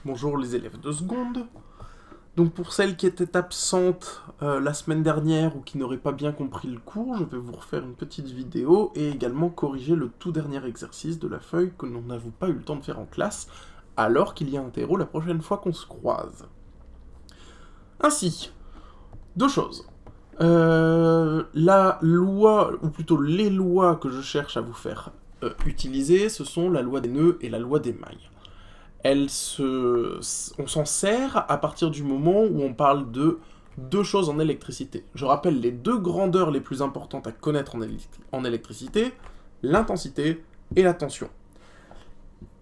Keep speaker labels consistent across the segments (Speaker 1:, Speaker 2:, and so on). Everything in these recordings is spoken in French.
Speaker 1: Bonjour les élèves de seconde. Donc pour celles qui étaient absentes la semaine dernière ou qui n'auraient pas bien compris le cours, je vais vous refaire une petite vidéo et également corriger le tout dernier exercice de la feuille que nous n'avons pas eu le temps de faire en classe, alors qu'il y a un terreau la prochaine fois qu'on se croise. Ainsi, deux choses. La loi, ou plutôt les lois que je cherche à vous faire utiliser, ce sont la loi des nœuds et la loi des mailles. On s'en sert à partir du moment où on parle de deux choses en électricité. Je rappelle les deux grandeurs les plus importantes à connaître en électricité, l'intensité et la tension.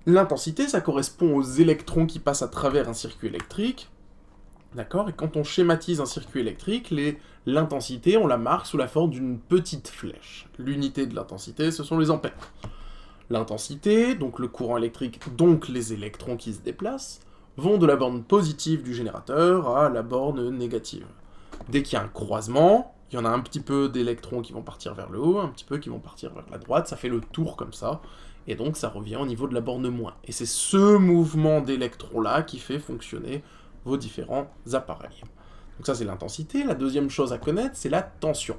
Speaker 1: L'intensité, ça correspond aux électrons qui passent à travers un circuit électrique, d'accord? Et quand on schématise un circuit électrique, l'intensité, on la marque sous la forme d'une petite flèche. L'unité de l'intensité, ce sont les ampères. L'intensité, donc le courant électrique, donc les électrons qui se déplacent, vont de la borne positive du générateur à la borne négative. Dès qu'il y a un croisement, il y en a un petit peu d'électrons qui vont partir vers le haut, un petit peu qui vont partir vers la droite, ça fait le tour comme ça, et donc ça revient au niveau de la borne moins. Et c'est ce mouvement d'électrons-là qui fait fonctionner vos différents appareils. Donc ça c'est l'intensité. La deuxième chose à connaître, c'est la tension.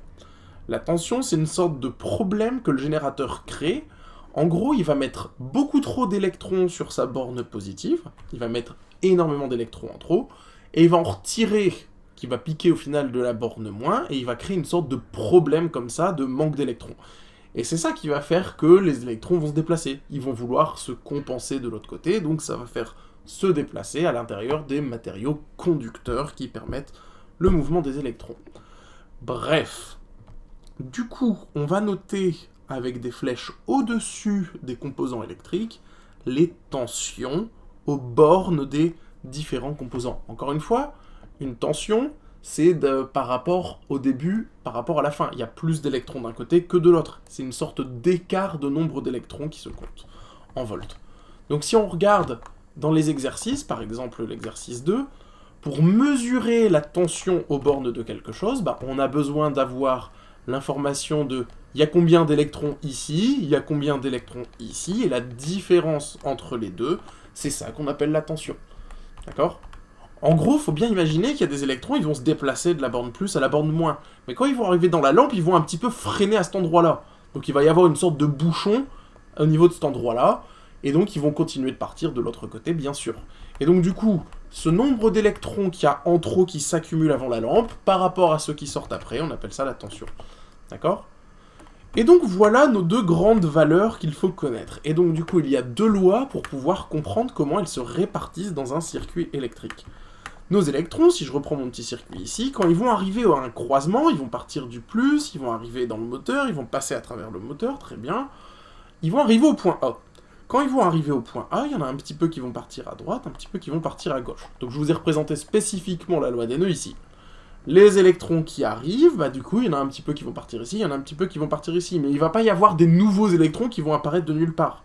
Speaker 1: La tension, c'est une sorte de problème que le générateur crée. En gros, il va mettre beaucoup trop d'électrons sur sa borne positive, il va mettre énormément d'électrons en trop, et il va en retirer, qui va piquer au final de la borne moins, et il va créer une sorte de problème comme ça, de manque d'électrons. Et c'est ça qui va faire que les électrons vont se déplacer, ils vont vouloir se compenser de l'autre côté, donc ça va faire se déplacer à l'intérieur des matériaux conducteurs qui permettent le mouvement des électrons. Bref, du coup, on va noter avec des flèches au-dessus des composants électriques, les tensions aux bornes des différents composants. Encore une fois, une tension, c'est par rapport au début, par rapport à la fin. Il y a plus d'électrons d'un côté que de l'autre. C'est une sorte d'écart de nombre d'électrons qui se compte en volts. Donc si on regarde dans les exercices, par exemple l'exercice 2, pour mesurer la tension aux bornes de quelque chose, on a besoin d'avoir l'information de il y a combien d'électrons ici, il y a combien d'électrons ici, et la différence entre les deux, c'est ça qu'on appelle la tension. D'accord? En gros, il faut bien imaginer qu'il y a des électrons, ils vont se déplacer de la borne plus à la borne moins. Mais quand ils vont arriver dans la lampe, ils vont un petit peu freiner à cet endroit-là. Donc il va y avoir une sorte de bouchon au niveau de cet endroit-là, et donc ils vont continuer de partir de l'autre côté, bien sûr. Et donc du coup, ce nombre d'électrons qu'il y a en trop qui s'accumulent avant la lampe, par rapport à ceux qui sortent après, on appelle ça la tension. D'accord? Et donc voilà nos deux grandes valeurs qu'il faut connaître. Et donc du coup, il y a deux lois pour pouvoir comprendre comment elles se répartissent dans un circuit électrique. Nos électrons, si je reprends mon petit circuit ici, quand ils vont arriver à un croisement, ils vont partir du plus, ils vont arriver dans le moteur, ils vont passer à travers le moteur, très bien. Ils vont arriver au point A. Quand ils vont arriver au point A, il y en a un petit peu qui vont partir à droite, un petit peu qui vont partir à gauche. Donc je vous ai représenté spécifiquement la loi des nœuds ici. Les électrons qui arrivent, du coup, il y en a un petit peu qui vont partir ici, il y en a un petit peu qui vont partir ici, mais il ne va pas y avoir des nouveaux électrons qui vont apparaître de nulle part.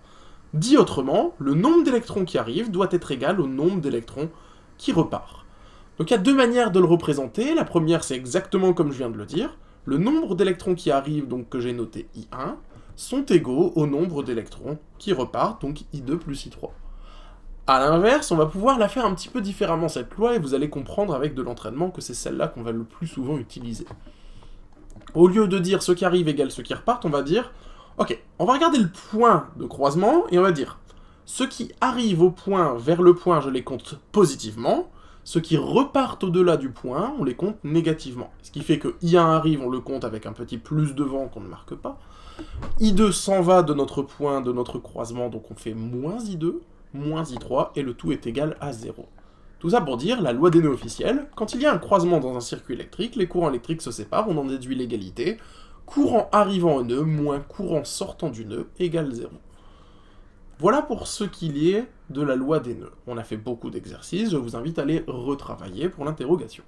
Speaker 1: Dit autrement, le nombre d'électrons qui arrivent doit être égal au nombre d'électrons qui repart. Donc il y a deux manières de le représenter. La première, c'est exactement comme je viens de le dire. Le nombre d'électrons qui arrivent, donc que j'ai noté I1, sont égaux au nombre d'électrons qui repartent, donc I2 plus I3. A l'inverse, on va pouvoir la faire un petit peu différemment cette loi, et vous allez comprendre avec de l'entraînement que c'est celle-là qu'on va le plus souvent utiliser. Au lieu de dire ce qui arrive égale ce qui repartent, on va dire, ok, on va regarder le point de croisement, et on va dire, ceux qui arrivent au point, vers le point, je les compte positivement, ceux qui repartent au-delà du point, on les compte négativement. Ce qui fait que I1 arrive, on le compte avec un petit plus devant qu'on ne marque pas, I2 s'en va de notre point, de notre croisement, donc on fait moins I2, moins I3, et le tout est égal à 0. Tout ça pour dire la loi des nœuds officielle, quand il y a un croisement dans un circuit électrique, les courants électriques se séparent, on en déduit l'égalité, courant arrivant au nœud moins courant sortant du nœud égale 0. Voilà pour ce qu'il est de la loi des nœuds. On a fait beaucoup d'exercices, je vous invite à les retravailler pour l'interrogation.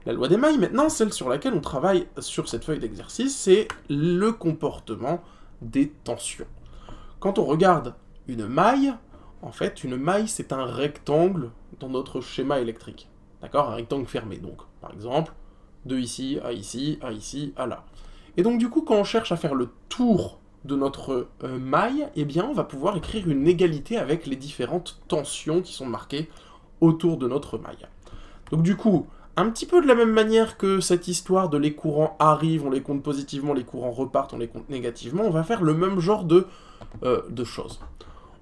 Speaker 1: La loi des mailles, maintenant, celle sur laquelle on travaille sur cette feuille d'exercice, c'est le comportement des tensions. Quand on regarde une maille, en fait, une maille, c'est un rectangle dans notre schéma électrique. D'accord? Un rectangle fermé, donc. Par exemple, de ici, à ici, à ici, à là. Et donc, du coup, quand on cherche à faire le tour de notre maille, eh bien, on va pouvoir écrire une égalité avec les différentes tensions qui sont marquées autour de notre maille. Donc du coup, un petit peu de la même manière que cette histoire de les courants arrivent, on les compte positivement, les courants repartent, on les compte négativement, on va faire le même genre de choses.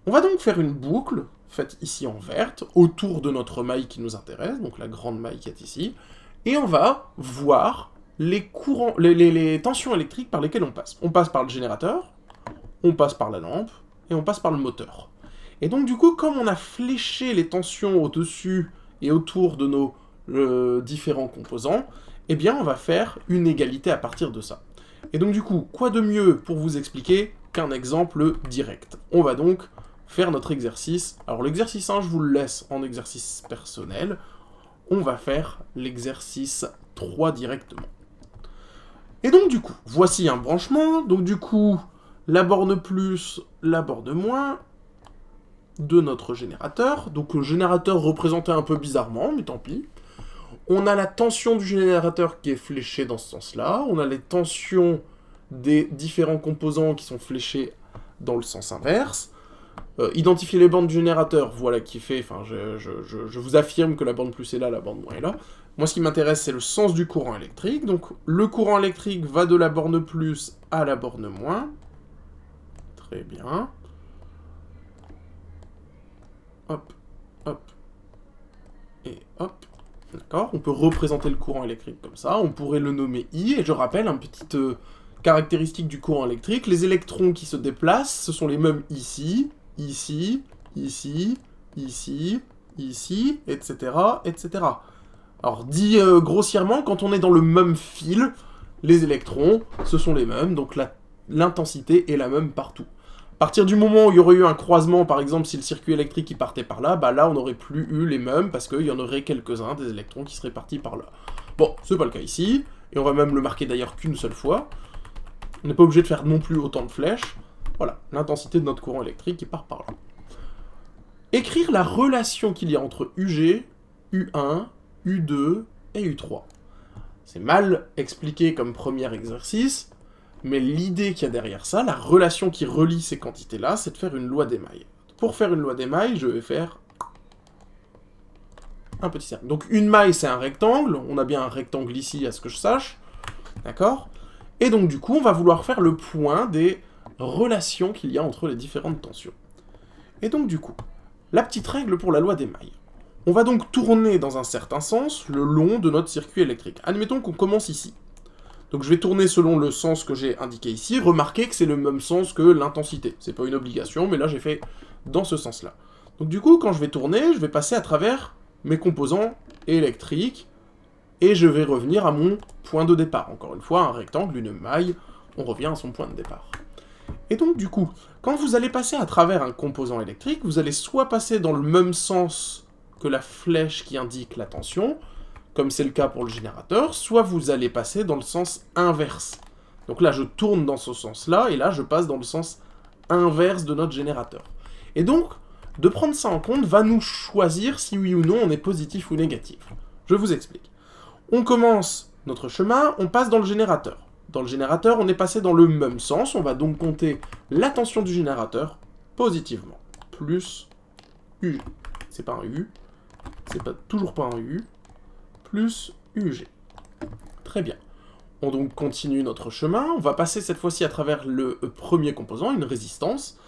Speaker 1: On va donc faire une boucle, faite ici en verte, autour de notre maille qui nous intéresse, donc la grande maille qui est ici, et on va voir les courants, les tensions électriques par lesquelles on passe. On passe par le générateur, on passe par la lampe, et on passe par le moteur. Et donc du coup, comme on a fléché les tensions au-dessus et autour de nos différents composants, eh bien on va faire une égalité à partir de ça. Et donc du coup, quoi de mieux pour vous expliquer qu'un exemple direct? On va donc faire notre exercice. Alors l'exercice 1, je vous le laisse en exercice personnel. On va faire l'exercice 3 directement. Et donc du coup, voici un branchement. Donc du coup, la borne plus, la borne moins de notre générateur. Donc le générateur représenté un peu bizarrement, mais tant pis. On a la tension du générateur qui est fléchée dans ce sens-là. On a les tensions des différents composants qui sont fléchés dans le sens inverse. Identifier les bornes du générateur, voilà qui fait... Enfin, je vous affirme que la borne plus est là, la borne moins est là. Moi, ce qui m'intéresse, c'est le sens du courant électrique. Donc, le courant électrique va de la borne plus à la borne moins. Très bien. Hop, hop, et hop. D'accord, on peut représenter le courant électrique comme ça, on pourrait le nommer I, et je rappelle, une petite caractéristique du courant électrique, les électrons qui se déplacent, ce sont les mêmes ici, ici, ici, ici, ici, etc., etc. Alors, dit grossièrement, quand on est dans le même fil, les électrons, ce sont les mêmes, donc l'intensité est la même partout. À partir du moment où il y aurait eu un croisement, par exemple, si le circuit électrique qui partait par là, bah là, on n'aurait plus eu les mêmes, parce qu'il y en aurait quelques-uns des électrons qui seraient partis par là. Bon, c'est pas le cas ici, et on va même le marquer d'ailleurs qu'une seule fois. On n'est pas obligé de faire non plus autant de flèches. Voilà, l'intensité de notre courant électrique qui part par là. Écrire la relation qu'il y a entre UG, U1, U2 et U3. C'est mal expliqué comme premier exercice, mais l'idée qu'il y a derrière ça, la relation qui relie ces quantités-là, c'est de faire une loi d'émail. Pour faire une loi d'émail, je vais faire un petit cercle. Donc une maille, c'est un rectangle. On a bien un rectangle ici, à ce que je sache. D'accord? Et donc du coup, on va vouloir faire le point des relations qu'il y a entre les différentes tensions. Et donc du coup, la petite règle pour la loi d'émail. On va donc tourner dans un certain sens le long de notre circuit électrique. Admettons qu'on commence ici. Donc je vais tourner selon le sens que j'ai indiqué ici. Remarquez que c'est le même sens que l'intensité. C'est pas une obligation, mais là j'ai fait dans ce sens-là. Donc du coup, quand je vais tourner, je vais passer à travers mes composants électriques, et je vais revenir à mon point de départ. Encore une fois, un rectangle, une maille, on revient à son point de départ. Et donc du coup, quand vous allez passer à travers un composant électrique, vous allez soit passer dans le même sens que la flèche qui indique la tension, comme c'est le cas pour le générateur, soit vous allez passer dans le sens inverse. Donc là, je tourne dans ce sens-là, et là, je passe dans le sens inverse de notre générateur. Et donc, de prendre ça en compte va nous choisir si oui ou non on est positif ou négatif. Je vous explique. On commence notre chemin, on passe dans le générateur. Dans le générateur, on est passé dans le même sens, on va donc compter la tension du générateur positivement. Plus UG. C'est pas un U, c'est toujours pas un U, plus UG. Très bien. On donc continue notre chemin, on va passer cette fois-ci à travers le premier composant, une résistance,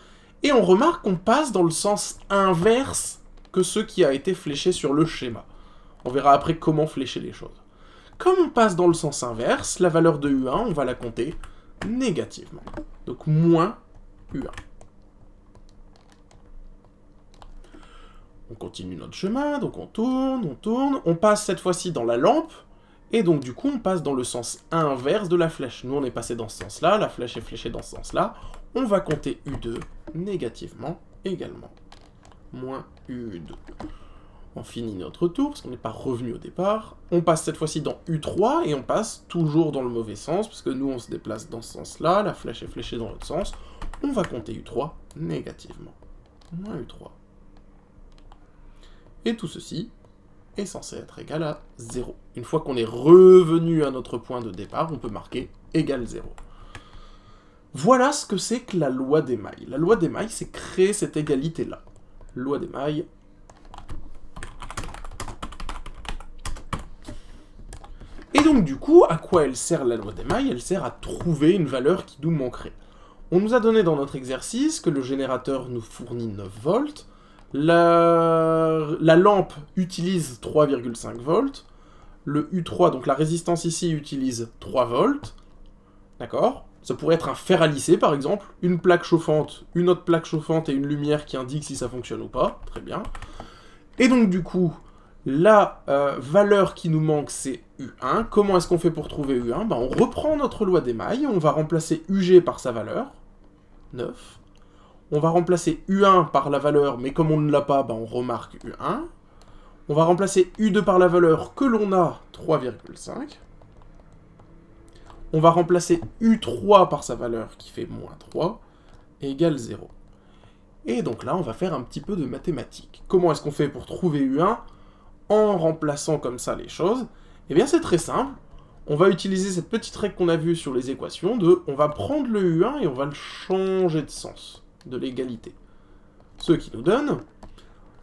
Speaker 1: et on remarque qu'on passe dans le sens inverse que ce qui a été fléché sur le schéma. On verra après comment flécher les choses. Comme on passe dans le sens inverse, la valeur de U1, on va la compter négativement. Donc moins U1. On continue notre chemin, donc on tourne, on passe cette fois-ci dans la lampe, et donc du coup on passe dans le sens inverse de la flèche. Nous on est passé dans ce sens-là, la flèche est fléchée dans ce sens-là, on va compter U2 négativement également. Moins U2. On finit notre tour, parce qu'on n'est pas revenu au départ. On passe cette fois-ci dans U3, et on passe toujours dans le mauvais sens, parce que nous on se déplace dans ce sens-là, la flèche est fléchée dans l'autre sens. On va compter U3 négativement. Moins U3. Et tout ceci est censé être égal à 0. Une fois qu'on est revenu à notre point de départ, on peut marquer égal 0. Voilà ce que c'est que la loi d'émail. La loi d'émail, c'est créer cette égalité-là. Loi d'émail, donc du coup, à quoi elle sert la loi d'émail? Elle sert à trouver une valeur qui nous manquerait. On nous a donné dans notre exercice que le générateur nous fournit 9 volts, la lampe utilise 3,5 volts, le U3, donc la résistance ici, utilise 3 volts, d'accord? Ça pourrait être un fer à lisser, par exemple, une plaque chauffante, une autre plaque chauffante et une lumière qui indique si ça fonctionne ou pas, très bien. Et donc du coup, la valeur qui nous manque, c'est U1. Comment est-ce qu'on fait pour trouver U1? Ben, on reprend notre loi d'émail, on va remplacer UG par sa valeur, 9. On va remplacer U1 par la valeur, mais comme on ne l'a pas, ben, on remarque U1. On va remplacer U2 par la valeur que l'on a, 3,5. On va remplacer U3 par sa valeur qui fait moins 3, égale 0. Et donc là, on va faire un petit peu de mathématiques. Comment est-ce qu'on fait pour trouver U1 en remplaçant comme ça les choses? Eh bien, c'est très simple. On va utiliser cette petite règle qu'on a vue sur les équations de on va prendre le U1 et on va le changer de sens, de l'égalité. Ce qui nous donne,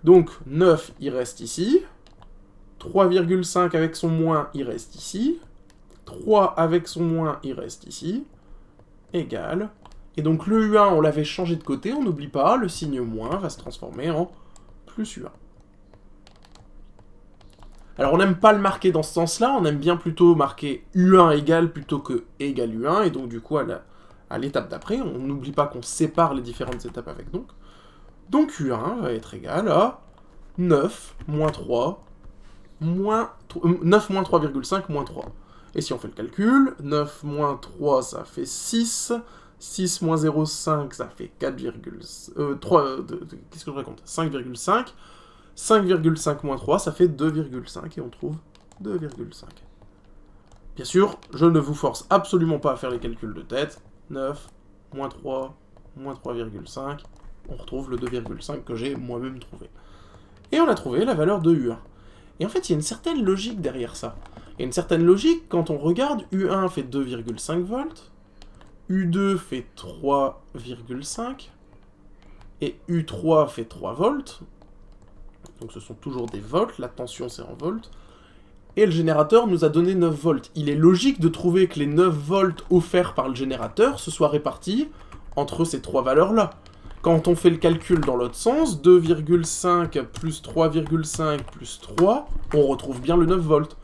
Speaker 1: donc 9, il reste ici, 3,5 avec son moins, il reste ici, 3 avec son moins, il reste ici, égal. Et donc le U1, on l'avait changé de côté, on n'oublie pas, le signe moins va se transformer en plus U1. Alors on n'aime pas le marquer dans ce sens-là, on aime bien plutôt marquer U1 égal plutôt que égal U1, et donc du coup à l'étape d'après, on n'oublie pas qu'on sépare les différentes étapes avec donc. Donc U1 va être égal à 9 moins 3, 9 moins 3,5 moins 3. Et si on fait le calcul, 9 moins 3, ça fait 6. 6 moins 0,5, ça fait 4, qu'est-ce que je raconte? 5,5. 5,5 moins 3, ça fait 2,5. Et on trouve 2,5. Bien sûr, je ne vous force absolument pas à faire les calculs de tête. 9, moins 3, moins 3,5. On retrouve le 2,5 que j'ai moi-même trouvé. Et on a trouvé la valeur de U1. Et en fait, il y a une certaine logique derrière ça. Il y a une certaine logique quand on regarde, U1 fait 2,5 volts, U2 fait 3,5, et U3 fait 3 volts. Donc ce sont toujours des volts, la tension c'est en volts. Et le générateur nous a donné 9 volts. Il est logique de trouver que les 9 volts offerts par le générateur se soient répartis entre ces trois valeurs-là. Quand on fait le calcul dans l'autre sens, 2,5 plus 3,5 plus 3, on retrouve bien le 9 volts.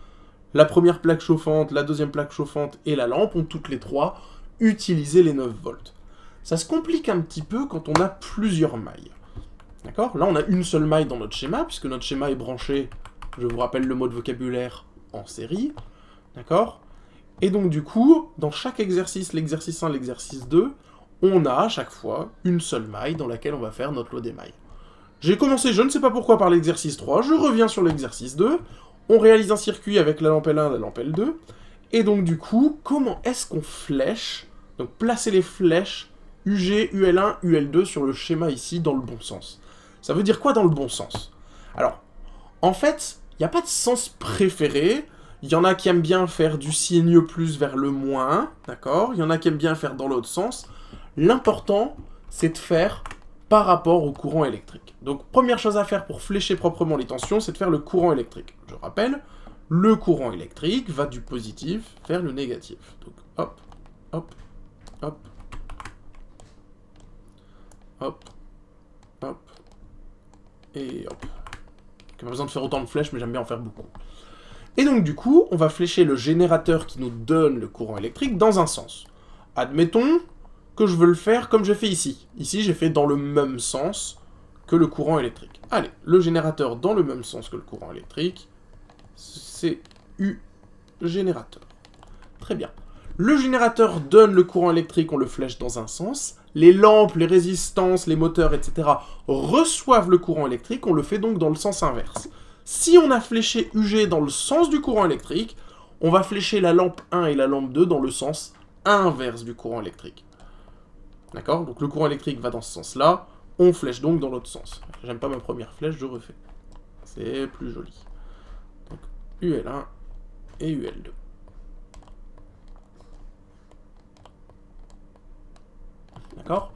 Speaker 1: La première plaque chauffante, la deuxième plaque chauffante et la lampe ont toutes les trois utilisé les 9 volts. Ça se complique un petit peu quand on a plusieurs mailles. D'accord? Là, on a une seule maille dans notre schéma, puisque notre schéma est branché, je vous rappelle le mot de vocabulaire, en série. D'accord? Et donc, du coup, dans chaque exercice, l'exercice 1, l'exercice 2, on a à chaque fois une seule maille dans laquelle on va faire notre loi des mailles. J'ai commencé, je ne sais pas pourquoi, par l'exercice 3, je reviens sur l'exercice 2, on réalise un circuit avec la lampe L1 et la lampe L2, et donc du coup, comment est-ce qu'on flèche, donc placer les flèches UG, UL1, UL2 sur le schéma ici dans le bon sens. Ça veut dire quoi dans le bon sens? Alors, en fait, il n'y a pas de sens préféré. Il y en a qui aiment bien faire du signe plus vers le moins, d'accord? Il y en a qui aiment bien faire dans l'autre sens. L'important, c'est de faire par rapport au courant électrique. Donc, première chose à faire pour flécher proprement les tensions, c'est de faire le courant électrique. Je rappelle, le courant électrique va du positif vers le négatif. Donc, hop, hop, hop, hop, hop, et hop. Il n'y a pas besoin de faire autant de flèches, mais j'aime bien en faire beaucoup. Et donc, du coup, on va flécher le générateur qui nous donne le courant électrique dans un sens. Admettons que je veux le faire comme j'ai fait ici. Ici, j'ai fait dans le même sens que le courant électrique. Allez, le générateur dans le même sens que le courant électrique, c'est U générateur. Très bien. Le générateur donne le courant électrique, on le flèche dans un sens. Les lampes, les résistances, les moteurs, etc. reçoivent le courant électrique, on le fait donc dans le sens inverse. Si on a fléché UG dans le sens du courant électrique, on va flécher la lampe 1 et la lampe 2 dans le sens inverse du courant électrique. D'accord? Donc le courant électrique va dans ce sens-là, on flèche donc dans l'autre sens. J'aime pas ma première flèche, je refais. C'est plus joli. Donc UL1 et UL2. D'accord?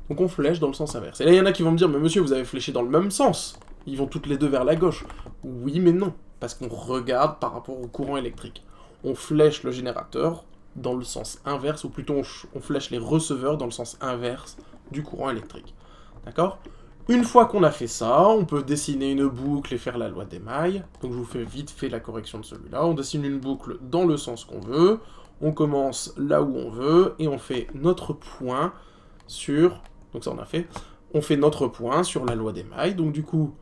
Speaker 1: Donc on flèche dans le sens inverse. Et là, il y en a qui vont me dire, mais monsieur, vous avez fléché dans le même sens. Ils vont toutes les deux vers la gauche. Oui, mais non. Parce qu'on regarde par rapport au courant électrique. on flèche le générateur dans le sens inverse, ou plutôt on flèche les receveurs dans le sens inverse du courant électrique. D'accord ? Une fois qu'on a fait ça, on peut dessiner une boucle et faire la loi des mailles. Donc je vous fais vite fait la correction de celui-là. On dessine une boucle dans le sens qu'on veut, on commence là où on veut, et on fait notre point sur... Donc ça on a fait. On fait notre point sur la loi des mailles. Donc du coup,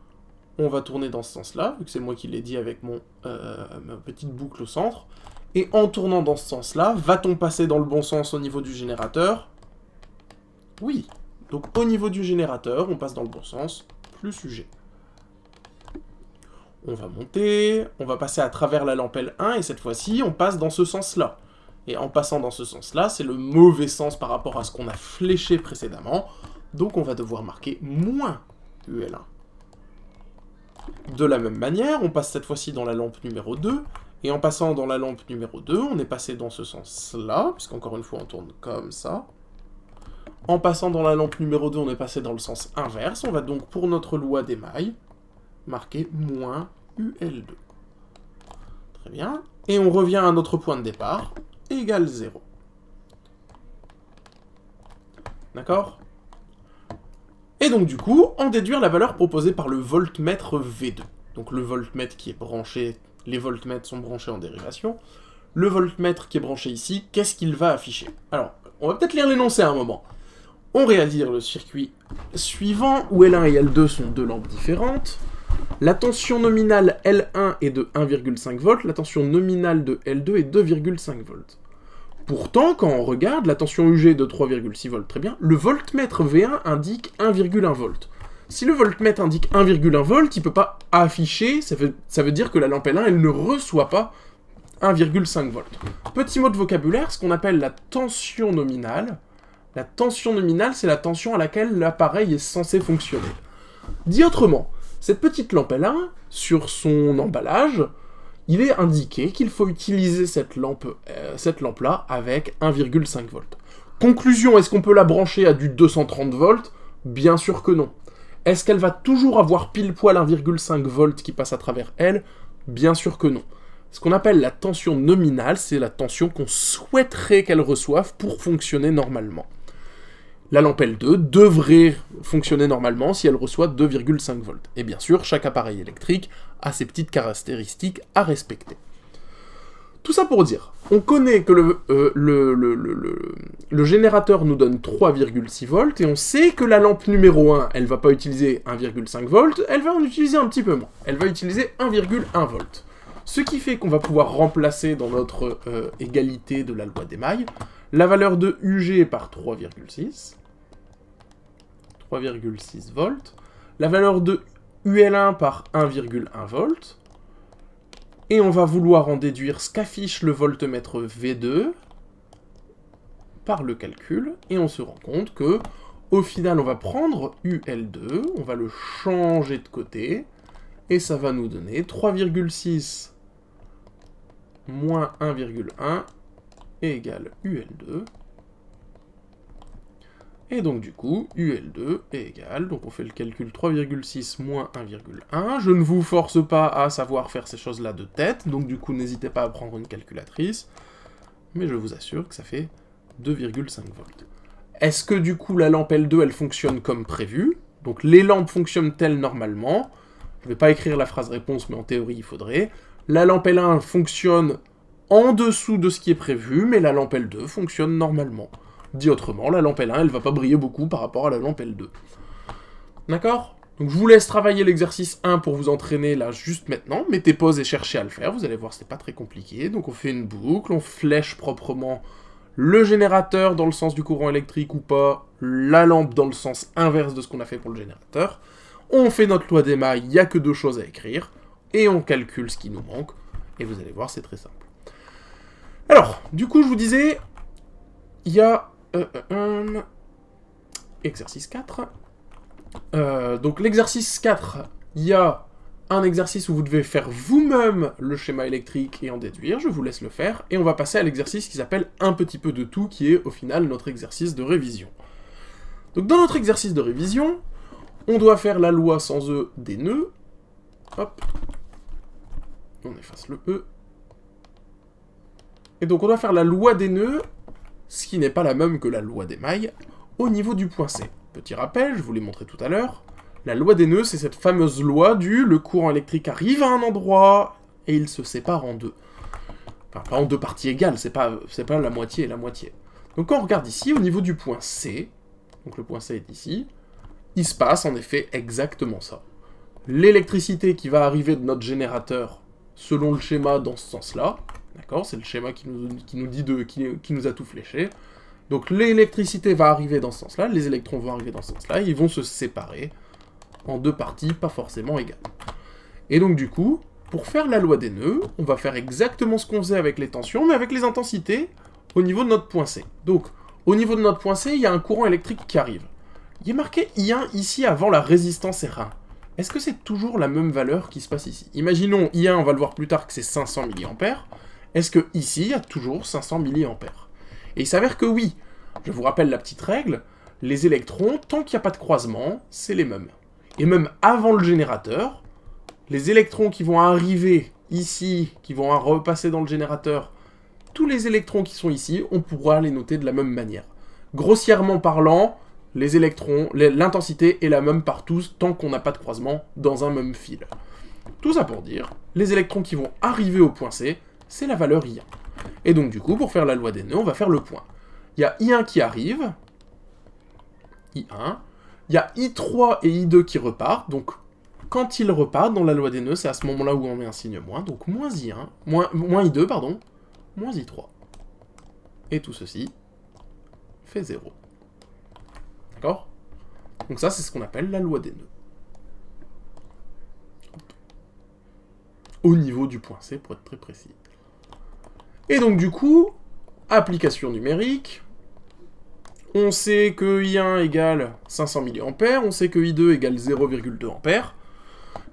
Speaker 1: on va tourner dans ce sens-là, vu que c'est moi qui l'ai dit avec ma petite boucle au centre. Et en tournant dans ce sens-là, va-t-on passer dans le bon sens au niveau du générateur ? Oui. Donc au niveau du générateur, on passe dans le bon sens, plus sujet. On va monter, on va passer à travers la lampe L1, et cette fois-ci, on passe dans ce sens-là. Et en passant dans ce sens-là, c'est le mauvais sens par rapport à ce qu'on a fléché précédemment, donc on va devoir marquer moins UL1. De la même manière, on passe cette fois-ci dans la lampe numéro 2, et en passant dans la lampe numéro 2, on est passé dans ce sens-là, puisqu'encore une fois, on tourne comme ça. En passant dans la lampe numéro 2, on est passé dans le sens inverse. On va donc, pour notre loi des mailles, marquer moins UL2. Très bien. Et on revient à notre point de départ, égale 0. D'accord ? Et donc, du coup, en déduire la valeur proposée par le voltmètre V2. Donc, le voltmètre qui est branché, les voltmètres sont branchés en dérivation. Le voltmètre qui est branché ici, qu'est-ce qu'il va afficher ? Alors, on va peut-être lire l'énoncé à un moment. On réalise le circuit suivant, où L1 et L2 sont deux lampes différentes. La tension nominale L1 est de 1,5 V, la tension nominale de L2 est 2,5 V. Pourtant, quand on regarde, la tension UG est de 3,6 V, très bien, le voltmètre V1 indique 1,1 V. Si le voltmètre indique 1,1 V, il ne peut pas afficher, ça veut dire que la lampe L1, elle ne reçoit pas 1,5 V. Petit mot de vocabulaire, ce qu'on appelle la tension nominale. La tension nominale, c'est la tension à laquelle l'appareil est censé fonctionner. Dit autrement, cette petite lampe L1, sur son emballage, il est indiqué qu'il faut utiliser cette lampe-là avec 1,5 V. Conclusion, est-ce qu'on peut la brancher à du 230 V ? Bien sûr que non. Est-ce qu'elle va toujours avoir pile poil 1,5 V qui passe à travers elle ? Bien sûr que non. Ce qu'on appelle la tension nominale, c'est la tension qu'on souhaiterait qu'elle reçoive pour fonctionner normalement. La lampe L2 devrait fonctionner normalement si elle reçoit 2,5 V. Et bien sûr, chaque appareil électrique a ses petites caractéristiques à respecter. Tout ça pour dire, on connaît que le générateur nous donne 3,6 V, et on sait que la lampe numéro 1, elle va pas utiliser 1,5 V, elle va en utiliser un petit peu moins. Elle va utiliser 1,1 V. Ce qui fait qu'on va pouvoir remplacer dans notre égalité de la loi des mailles, la valeur de UG par 3,6 V, la valeur de UL1 par 1,1 V, et on va vouloir en déduire ce qu'affiche le voltmètre V2 par le calcul, et on se rend compte que, au final, on va prendre UL2, on va le changer de côté, et ça va nous donner 3,6 moins 1,1 égale UL2. Et donc du coup, UL2 est égal, donc on fait le calcul 3,6 moins 1,1. Je ne vous force pas à savoir faire ces choses-là de tête, donc du coup n'hésitez pas à prendre une calculatrice, mais je vous assure que ça fait 2,5 volts. Est-ce que du coup la lampe L2 elle fonctionne comme prévu? Donc les lampes fonctionnent-elles normalement? Je ne vais pas écrire la phrase réponse, mais en théorie il faudrait. La lampe L1 fonctionne en dessous de ce qui est prévu, mais la lampe L2 fonctionne normalement. Dit autrement, la lampe L1, elle va pas briller beaucoup par rapport à la lampe L2. D'accord? Donc je vous laisse travailler l'exercice 1 pour vous entraîner là juste maintenant. Mettez pause et cherchez à le faire, vous allez voir c'est pas très compliqué. Donc on fait une boucle, on flèche proprement le générateur dans le sens du courant électrique ou pas, la lampe dans le sens inverse de ce qu'on a fait pour le générateur. On fait notre loi des mailles, il n'y a que deux choses à écrire, et on calcule ce qui nous manque, et vous allez voir c'est très simple. Alors, du coup je vous disais, il y a exercice 4. Donc l'exercice 4, il y a un exercice où vous devez faire vous-même le schéma électrique et en déduire, je vous laisse le faire, et on va passer à l'exercice qui s'appelle un petit peu de tout, qui est au final notre exercice de révision. Donc dans notre exercice de révision, on doit faire la loi sans E des nœuds. Hop. On efface le E. Et donc on doit faire la loi des nœuds, ce qui n'est pas la même que la loi des mailles, au niveau du point C. Petit rappel, je vous l'ai montré tout à l'heure, la loi des nœuds, c'est cette fameuse loi du le courant électrique arrive à un endroit et il se sépare en deux. Enfin, pas en deux parties égales, c'est pas la moitié et la moitié. Donc quand on regarde ici, au niveau du point C, donc le point C est ici, il se passe en effet exactement ça. L'électricité qui va arriver de notre générateur, selon le schéma dans ce sens-là, d'accord, c'est le schéma qui nous a tout fléché. Donc l'électricité va arriver dans ce sens-là, les électrons vont arriver dans ce sens-là, et ils vont se séparer en deux parties pas forcément égales. Et donc du coup, pour faire la loi des nœuds, on va faire exactement ce qu'on faisait avec les tensions, mais avec les intensités au niveau de notre point C. Donc, au niveau de notre point C, il y a un courant électrique qui arrive. Il est marqué I1 ici avant la résistance R1. Est-ce que c'est toujours la même valeur qui se passe ici? Imaginons I1, on va le voir plus tard, que c'est 500 mA. Est-ce que ici, il y a toujours 500 mA? Et il s'avère que oui. Je vous rappelle la petite règle, les électrons, tant qu'il n'y a pas de croisement, c'est les mêmes. Et même avant le générateur, les électrons qui vont arriver ici, qui vont repasser dans le générateur, tous les électrons qui sont ici, on pourra les noter de la même manière. Grossièrement parlant, les électrons, l'intensité est la même partout tant qu'on n'a pas de croisement dans un même fil. Tout ça pour dire, les électrons qui vont arriver au point C, c'est la valeur I1. Et donc du coup, pour faire la loi des nœuds, on va faire le point. Il y a I1 qui arrive, I1, il y a I3 et I2 qui repartent, donc quand ils repartent dans la loi des nœuds, c'est à ce moment-là où on met un signe moins, donc moins I1, moins I2, pardon, moins I3. Et tout ceci fait 0. D'accord? Donc ça, c'est ce qu'on appelle la loi des nœuds. Au niveau du point C, pour être très précis. Et donc du coup, application numérique, on sait que I1 égale 500 mA, on sait que I2 égale 0,2 A.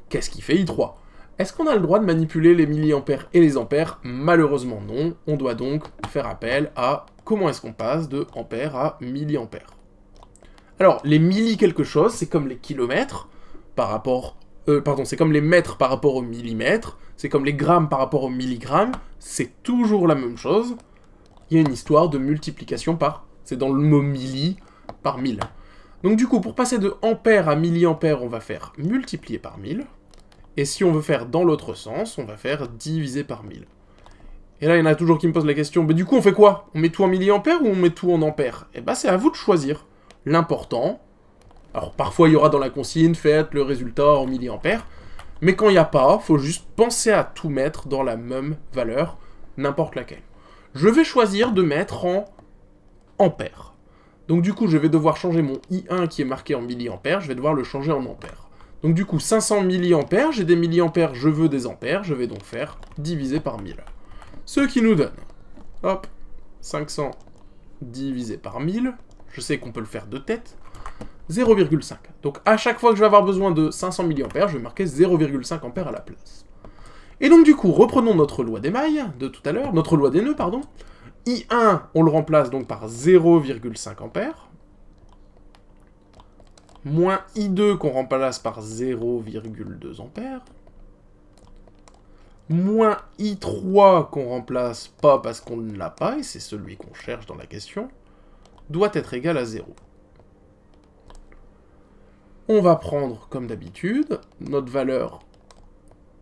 Speaker 1: Qu'est-ce qui fait I3? Est-ce qu'on a le droit de manipuler les milliampères et les ampères? Malheureusement non. On doit donc faire appel à comment est-ce qu'on passe de ampères à milliampères. Alors, les milli quelque chose, c'est comme les kilomètres par rapport... c'est comme les mètres par rapport au millimètre, c'est comme les grammes par rapport au milligrammes, c'est toujours la même chose. Il y a une histoire de multiplication par... C'est dans le mot milli par 1000. Donc du coup, pour passer de ampères à milliampères, on va faire multiplier par 1000. Et si on veut faire dans l'autre sens, on va faire diviser par 1000. Et là, il y en a toujours qui me posent la question, mais du coup, on fait quoi? On met tout en milliampères ou on met tout en ampères? Eh ben, c'est à vous de choisir. L'important, alors parfois il y aura dans la consigne, faites le résultat en milliampères, mais quand il n'y a pas, faut juste penser à tout mettre dans la même valeur, n'importe laquelle. Je vais choisir de mettre en ampères. Donc du coup, je vais devoir changer mon I1 qui est marqué en milliampères, je vais devoir le changer en ampères. Donc du coup, 500 milliampères, j'ai des milliampères, je veux des ampères, je vais donc faire diviser par 1000. Ce qui nous donne, hop, 500 divisé par 1000, je sais qu'on peut le faire de tête, 0,5. Donc à chaque fois que je vais avoir besoin de 500 mA, je vais marquer 0,5 A à la place. Et donc du coup, reprenons notre loi des mailles de tout à l'heure, notre loi des nœuds, pardon. I1, on le remplace donc par 0,5 A. Moins I2 qu'on remplace par 0,2 A. Moins I3 qu'on remplace pas parce qu'on ne l'a pas, et c'est celui qu'on cherche dans la question, doit être égal à 0. On va prendre, comme d'habitude, notre valeur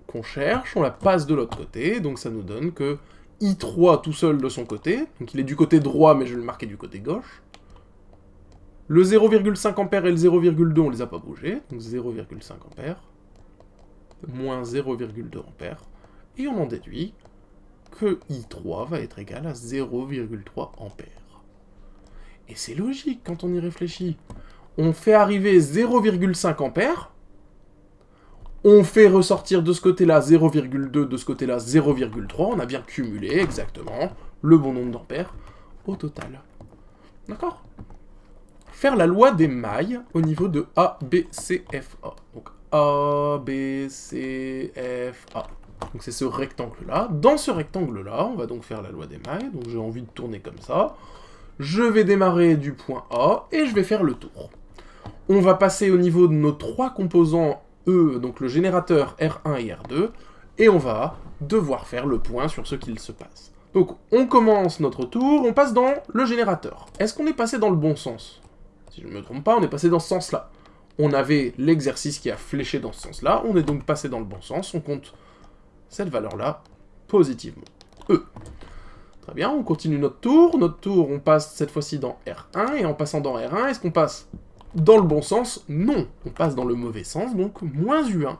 Speaker 1: qu'on cherche, on la passe de l'autre côté, donc ça nous donne que I3 tout seul de son côté, donc il est du côté droit, mais je vais le marquer du côté gauche. Le 0,5 A et le 0,2, on les a pas bougés, donc 0,5 A, moins 0,2 A, et on en déduit que I3 va être égal à 0,3 A. Et c'est logique quand on y réfléchit. On fait arriver 0,5 A, on fait ressortir de ce côté-là 0,2, de ce côté-là 0,3, on a bien cumulé exactement le bon nombre d'ampères au total. D'accord? Faire la loi des mailles au niveau de A, B, C, F, A. Donc A, B, C, F, A. Donc c'est ce rectangle-là. Dans ce rectangle-là, on va donc faire la loi des mailles. Donc j'ai envie de tourner comme ça. Je vais démarrer du point A et je vais faire le tour. On va passer au niveau de nos trois composants E, donc le générateur R1 et R2, et on va devoir faire le point sur ce qu'il se passe. Donc, on commence notre tour, on passe dans le générateur. Est-ce qu'on est passé dans le bon sens? Si je ne me trompe pas, on est passé dans ce sens-là. On avait l'exercice qui a fléché dans ce sens-là, on est donc passé dans le bon sens, on compte cette valeur-là positivement. E. Très bien, on continue notre tour. Notre tour, on passe cette fois-ci dans R1, et en passant dans R1, est-ce qu'on passe dans le bon sens? Non, on passe dans le mauvais sens, donc moins U1.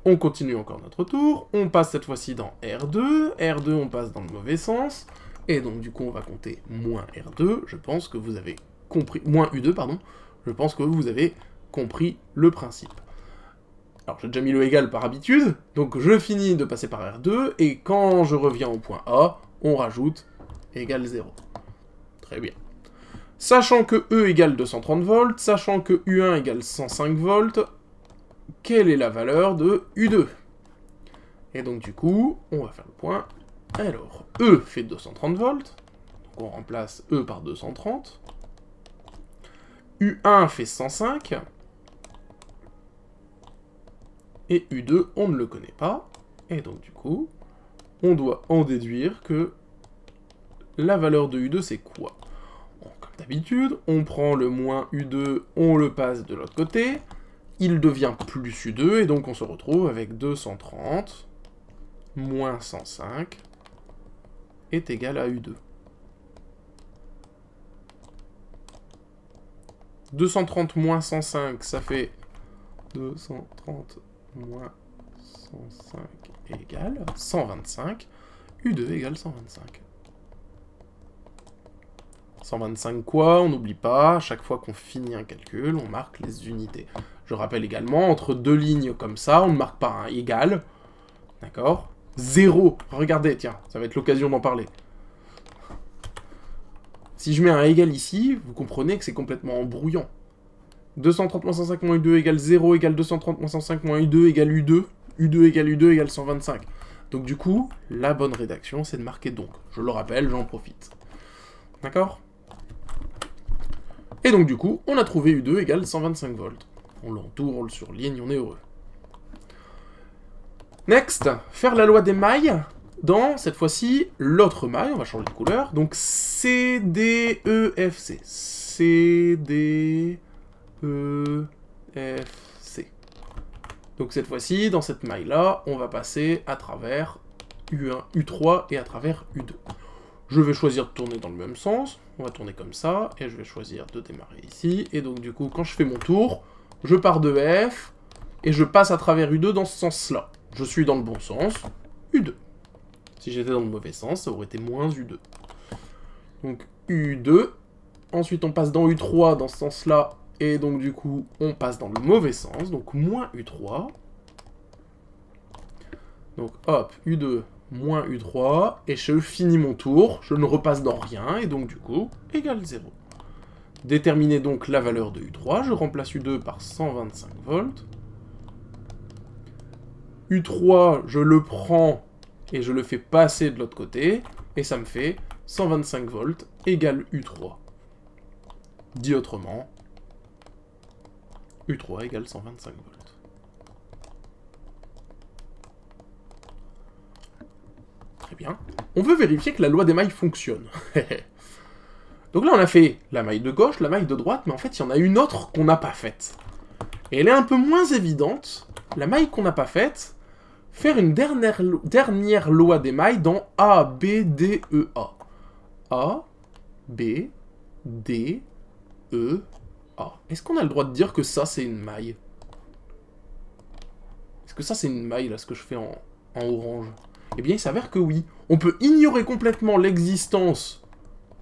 Speaker 1: On continue encore notre tour, on passe cette fois-ci dans R2, R2 on passe dans le mauvais sens, et donc du coup on va compter moins R2, je pense que vous avez compris, moins U2 pardon, je pense que vous avez compris le principe. Alors j'ai déjà mis le égal par habitude, donc je finis de passer par R2, et quand je reviens au point A, on rajoute égale 0. Très bien. Sachant que E égale 230 volts, sachant que U1 égale 105 volts, quelle est la valeur de U2? Et donc du coup, on va faire le point. Alors, E fait 230 volts, donc on remplace E par 230. U1 fait 105. Et U2, on ne le connaît pas. Et donc du coup, on doit en déduire que la valeur de U2, c'est quoi? Bon, comme d'habitude, on prend le moins U2, on le passe de l'autre côté. Il devient plus U2, et donc on se retrouve avec 230 moins 105 est égal à U2. 230 moins 105, ça fait 230 moins 105 égale 125. U2 égale 125. 125 quoi? On n'oublie pas, à chaque fois qu'on finit un calcul, on marque les unités. Je rappelle également, entre deux lignes comme ça, on ne marque pas un égal. D'accord? 0. Regardez, tiens, ça va être l'occasion d'en parler. Si je mets un égal ici, vous comprenez que c'est complètement embrouillant. 230 moins 105 moins U2 égale 0 égale 230 moins 105 moins U2 égale U2. U2 égale U2 égale 125. Donc du coup, la bonne rédaction, c'est de marquer donc. Je le rappelle, j'en profite. D'accord? Et donc du coup, on a trouvé U2 égale 125 volts. On l'entoure sur ligne, on est heureux. Next, faire la loi des mailles dans, cette fois-ci, l'autre maille. On va changer de couleur. Donc C, D, E, F, C. C, D, E, F, C. Donc cette fois-ci, dans cette maille-là, on va passer à travers U1, U3 et à travers U2. Je vais choisir de tourner dans le même sens. On va tourner comme ça. Et je vais choisir de démarrer ici. Et donc du coup, quand je fais mon tour, je pars de F et je passe à travers U2 dans ce sens-là. Je suis dans le bon sens, U2. Si j'étais dans le mauvais sens, ça aurait été moins U2. Donc U2. Ensuite, on passe dans U3 dans ce sens-là. Et donc du coup, on passe dans le mauvais sens. Donc moins U3. Donc hop, U2 moins U3. Et je finis mon tour. Je ne repasse dans rien. Et donc du coup, égale 0. Déterminer donc la valeur de U3. Je remplace U2 par 125 volts. U3, je le prends et je le fais passer de l'autre côté. Et ça me fait 125 volts égale U3. Dit autrement, U3 égale 125 volts. Très bien. On veut vérifier que la loi des mailles fonctionne. Donc là, on a fait la maille de gauche, la maille de droite, mais en fait, il y en a une autre qu'on n'a pas faite. Et elle est un peu moins évidente. La maille qu'on n'a pas faite, faire une dernière loi des mailles dans A, B, D, E, A. A, B, D, E, A. Est-ce qu'on a le droit de dire que ça, c'est une maille? Est-ce que ça, c'est une maille, là, ce que je fais en orange? Eh bien, il s'avère que oui. On peut ignorer complètement l'existence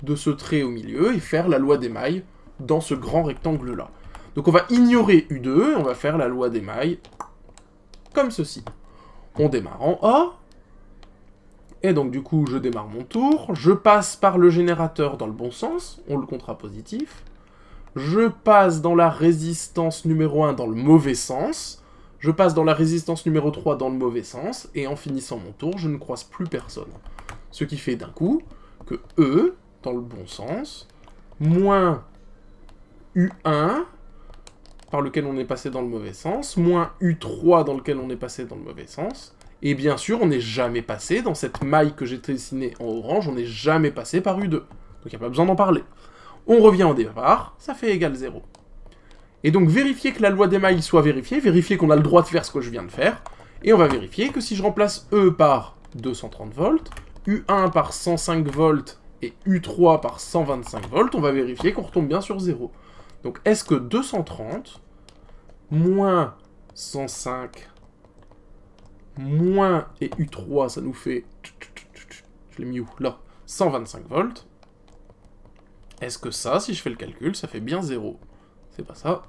Speaker 1: de ce trait au milieu et faire la loi des mailles dans ce grand rectangle-là. Donc on va ignorer U2 et on va faire la loi des mailles comme ceci. On démarre en A. Et donc du coup, je démarre mon tour. Je passe par le générateur dans le bon sens. On le comptera positif. Je passe dans la résistance numéro 1 dans le mauvais sens. Je passe dans la résistance numéro 3 dans le mauvais sens. Et en finissant mon tour, je ne croise plus personne. Ce qui fait d'un coup que E, dans le bon sens, moins U1, par lequel on est passé dans le mauvais sens, moins U3 dans lequel on est passé dans le mauvais sens, Et bien sûr, on n'est jamais passé, dans cette maille que j'ai dessinée en orange, on n'est jamais passé par U2. Donc il n'y a pas besoin d'en parler. On revient au départ, ça fait égal 0. Et donc vérifier que la loi des mailles soit vérifiée, vérifier qu'on a le droit de faire ce que je viens de faire, et on va vérifier que si je remplace E par 230 volts, U1 par 105 volts et U3 par 125 volts, on va vérifier qu'on retombe bien sur 0. Donc est-ce que 230 moins 105 moins et U3, ça nous fait... Je l'ai mis où? Là. 125 volts. Est-ce que ça, si je fais le calcul, ça fait bien 0? C'est pas ça.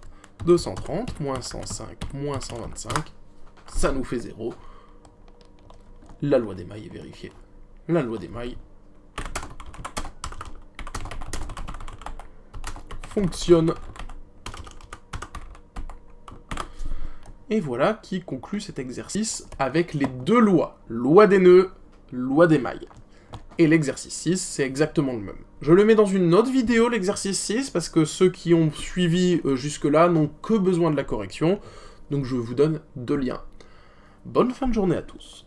Speaker 1: 230 moins 105 moins 125, ça nous fait 0. La loi des mailles est vérifiée. La loi des mailles fonctionne. Et voilà qui conclut cet exercice avec les deux lois. Loi des nœuds, loi des mailles. Et l'exercice 6, c'est exactement le même. Je le mets dans une autre vidéo, l'exercice 6, parce que ceux qui ont suivi jusque-là n'ont que besoin de la correction. Donc je vous donne 2 liens. Bonne fin de journée à tous.